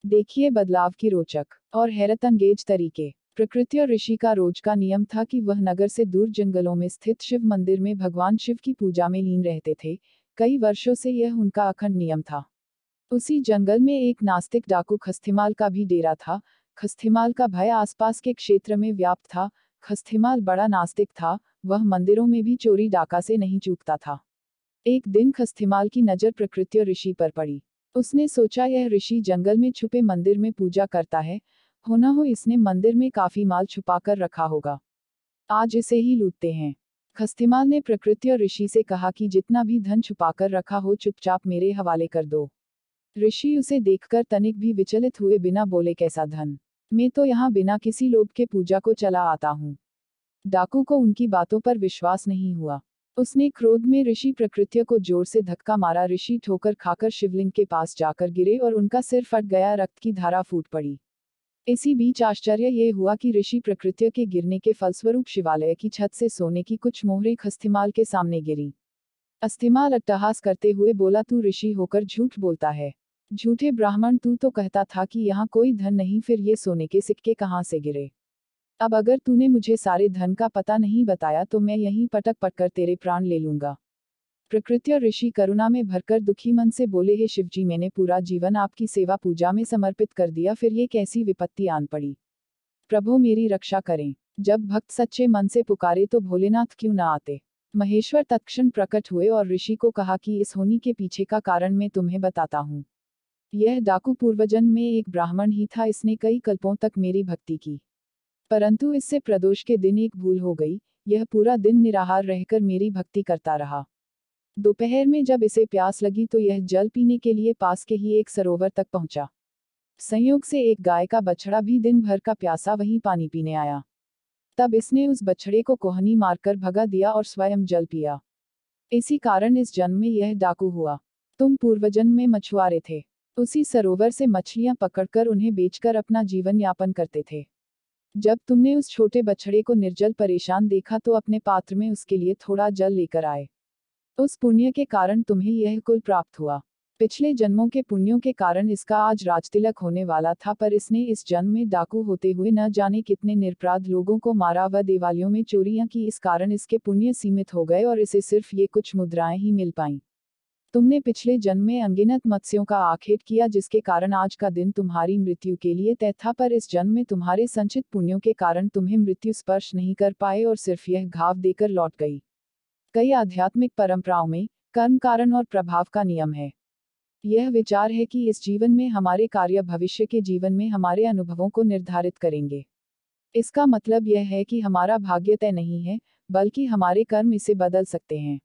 देखिए बदलाव की रोचक और हैरतअंगेज तरीके। प्रकृति और ऋषि का रोज का नियम था कि वह नगर से दूर जंगलों में स्थित शिव मंदिर में भगवान शिव की पूजा में लीन रहते थे। कई वर्षों से यह उनका अखंड नियम था। उसी जंगल में एक नास्तिक डाकू खस्तिमाल का भी डेरा था। खस्तिमाल का भय आसपास के क्षेत्र में व्याप्त था। खस्तिमाल बड़ा नास्तिक था, वह मंदिरों में भी चोरी डाका से नहीं चूकता था। एक दिन खस्तिमाल की नजर प्रकृति और ऋषि पर पड़ी। उसने सोचा यह ऋषि जंगल में छुपे मंदिर में पूजा करता है, होना हो इसने मंदिर में काफी माल छुपाकर रखा होगा। आज इसे ही लूटते हैं। खस्तिमाल ने प्रकृति और ऋषि से कहा कि जितना भी धन छुपाकर रखा हो चुपचाप मेरे हवाले कर दो। ऋषि उसे देखकर तनिक भी विचलित हुए बिना बोले, कैसा धन? मैं तो यहाँ बिना किसी लोभ के पूजा को चला आता हूँ। डाकू को उनकी बातों पर विश्वास नहीं हुआ। उसने क्रोध में ऋषि प्रकृति को जोर से धक्का मारा। ऋषि ठोकर खाकर शिवलिंग के पास जाकर गिरे और उनका सिर फट गया, रक्त की धारा फूट पड़ी। इसी बीच आश्चर्य ये हुआ कि ऋषि प्रकृति के गिरने के फलस्वरूप शिवालय की छत से सोने की कुछ मोहरें खस्तिमाल के सामने गिरी। अस्तिमाल अट्टहास करते हुए बोला, तू ऋषि होकर झूठ बोलता है। झूठे ब्राह्मण, तू तो कहता था कि यहाँ कोई धन नहीं, फिर ये सोने के सिक्के कहाँ से गिरे? अब अगर तूने मुझे सारे धन का पता नहीं बताया तो मैं यहीं पटक पटकर तेरे प्राण ले लूंगा। प्रकृति और ऋषि करुणा में भरकर दुखी मन से बोले, हे शिवजी, मैंने पूरा जीवन आपकी सेवा पूजा में समर्पित कर दिया, फिर ये कैसी विपत्ति आन पड़ी? प्रभु मेरी रक्षा करें। जब भक्त सच्चे मन से पुकारे तो भोलेनाथ क्यों न आते। महेश्वर तत्क्षण प्रकट हुए और ऋषि को कहा कि इस होनी के पीछे का कारण मैं तुम्हें बताता हूँ। यह डाकू पूर्वजन्म में एक ब्राह्मण ही था। इसने कई कल्पों तक मेरी भक्ति की, परंतु इससे प्रदोष के दिन एक भूल हो गई। यह पूरा दिन निराहार रहकर मेरी भक्ति करता रहा। दोपहर में जब इसे प्यास लगी तो यह जल पीने के लिए पास के ही एक सरोवर तक पहुंचा। संयोग से एक गाय का बछड़ा भी दिन भर का प्यासा वहीं पानी पीने आया। तब इसने उस बछड़े को कोहनी मारकर भगा दिया और स्वयं जल पिया। इसी कारण इस जन्म में यह डाकू हुआ। तुम पूर्वजन्म में मछुआरे थे। उसी सरोवर से मछलियां पकड़कर उन्हें बेचकर अपना जीवन यापन करते थे। जब तुमने उस छोटे बछड़े को निर्जल परेशान देखा तो अपने पात्र में उसके लिए थोड़ा जल लेकर आए। उस पुण्य के कारण तुम्हें यह कुल प्राप्त हुआ। पिछले जन्मों के पुण्यों के कारण इसका आज राजतिलक होने वाला था, पर इसने इस जन्म में डाकू होते हुए न जाने कितने निरपराध लोगों को मारा व देवालयों में चोरियां की। इस कारण इसके पुण्य सीमित हो गए और इसे सिर्फ ये कुछ मुद्राएं ही मिल पाईं। तुमने पिछले जन्म में अनगिनत मत्स्यों का आखेट किया, जिसके कारण आज का दिन तुम्हारी मृत्यु के लिए तय था, पर इस जन्म में तुम्हारे संचित पुण्यों के कारण तुम्हें मृत्यु स्पर्श नहीं कर पाए और सिर्फ यह घाव देकर लौट गई। कई आध्यात्मिक परंपराओं में कर्म कारण और प्रभाव का नियम है। यह विचार है कि इस जीवन में हमारे कार्य भविष्य के जीवन में हमारे अनुभवों को निर्धारित करेंगे। इसका मतलब यह है कि हमारा भाग्य तय नहीं है, बल्कि हमारे कर्म इसे बदल सकते हैं।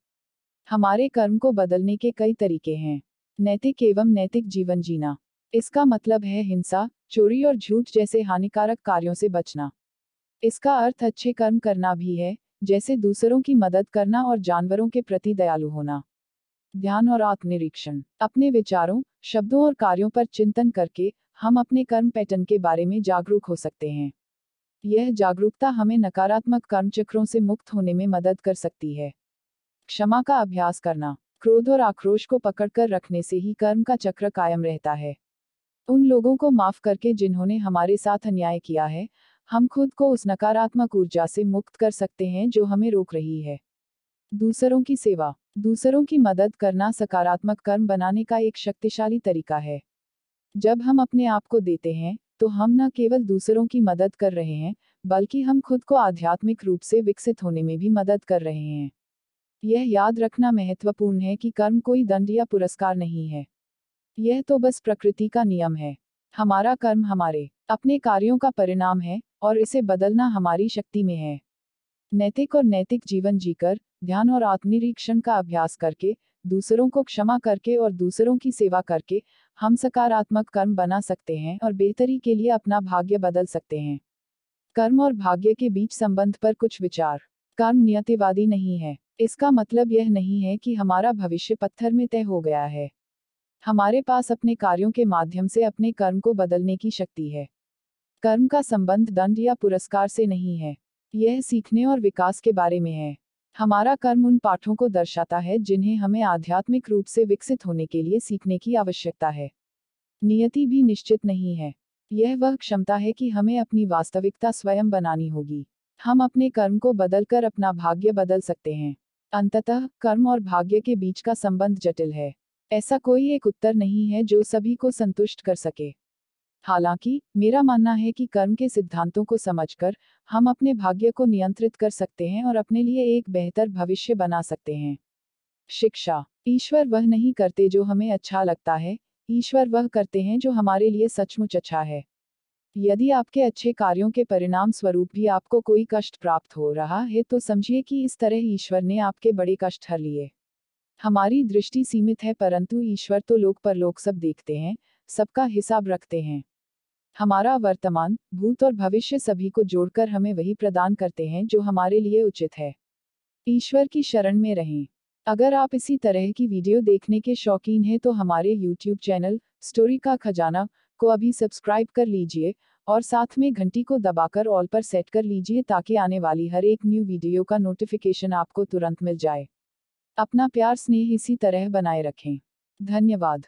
हमारे कर्म को बदलने के कई तरीके हैं। नैतिक एवं नैतिक जीवन जीना। इसका मतलब है हिंसा, चोरी और झूठ जैसे हानिकारक कार्यों से बचना। इसका अर्थ अच्छे कर्म करना भी है, जैसे दूसरों की मदद करना और जानवरों के प्रति दयालु होना। ध्यान और आत्मनिरीक्षण। अपने विचारों, शब्दों और कार्यों पर चिंतन करके हम अपने कर्म पैटर्न के बारे में जागरूक हो सकते हैं। यह जागरूकता हमें नकारात्मक कर्मचक्रों से मुक्त होने में मदद कर सकती है। क्षमा का अभ्यास करना। क्रोध और आक्रोश को पकड़कर रखने से ही कर्म का चक्र कायम रहता है। उन लोगों को माफ करके जिन्होंने हमारे साथ अन्याय किया है, हम खुद को उस नकारात्मक ऊर्जा से मुक्त कर सकते हैं जो हमें रोक रही है। दूसरों की सेवा। दूसरों की मदद करना सकारात्मक कर्म बनाने का एक शक्तिशाली तरीका है। जब हम अपने आप को देते हैं, तो हम न केवल दूसरों की मदद कर रहे हैं, बल्कि हम खुद को आध्यात्मिक रूप से विकसित होने में भी मदद कर रहे हैं। यह याद रखना महत्वपूर्ण है कि कर्म कोई दंड या पुरस्कार नहीं है। यह तो बस प्रकृति का नियम है। हमारा कर्म हमारे अपने कार्यों का परिणाम है और इसे बदलना हमारी शक्ति में है। नैतिक और नैतिक जीवन जीकर, ध्यान और आत्मनिरीक्षण का अभ्यास करके, दूसरों को क्षमा करके और दूसरों की सेवा करके, हम सकारात्मक कर्म बना सकते हैं और बेहतरी के लिए अपना भाग्य बदल सकते हैं। कर्म और भाग्य के बीच संबंध पर कुछ विचार। कर्म नियतिवादी नहीं है। इसका मतलब यह नहीं है कि हमारा भविष्य पत्थर में तय हो गया है। हमारे पास अपने कार्यों के माध्यम से अपने कर्म को बदलने की शक्ति है। कर्म का संबंध दंड या पुरस्कार से नहीं है। यह सीखने और विकास के बारे में है। हमारा कर्म उन पाठों को दर्शाता है जिन्हें हमें आध्यात्मिक रूप से विकसित होने के लिए सीखने की आवश्यकता है। नियति भी निश्चित नहीं है। यह वह क्षमता है कि हमें अपनी वास्तविकता स्वयं बनानी होगी। हम अपने कर्म को बदलकर अपना भाग्य बदल सकते हैं। अंततः कर्म और भाग्य के बीच का संबंध जटिल है। ऐसा कोई एक उत्तर नहीं है जो सभी को संतुष्ट कर सके। हालांकि मेरा मानना है कि कर्म के सिद्धांतों को समझकर हम अपने भाग्य को नियंत्रित कर सकते हैं और अपने लिए एक बेहतर भविष्य बना सकते हैं। शिक्षा। ईश्वर वह नहीं करते जो हमें अच्छा लगता है, ईश्वर वह करते हैं जो हमारे लिए सचमुच अच्छा है। यदि आपके अच्छे कार्यों के परिणाम स्वरूप भी आपको कोई कष्ट प्राप्त हो रहा है तो समझिए कि इस तरह ईश्वर ने आपके बड़े कष्ट हर लिए। हमारी दृष्टि सीमित है परंतु ईश्वर तो लोक परलोक सब देखते हैं, सबका हिसाब रखते हैं। हमारा वर्तमान, भूत और भविष्य सभी को जोड़कर हमें वही प्रदान करते हैं जो हमारे लिए उचित है। ईश्वर की शरण में रहें। अगर आप इसी तरह की वीडियो देखने के शौकीन हैं तो हमारे YouTube चैनल स्टोरी का खजाना को अभी सब्सक्राइब कर लीजिए और साथ में घंटी को दबाकर ऑल पर सेट कर लीजिए ताकि आने वाली हर एक न्यू वीडियो का नोटिफिकेशन आपको तुरंत मिल जाए। अपना प्यार स्नेह इसी तरह बनाए रखें। धन्यवाद।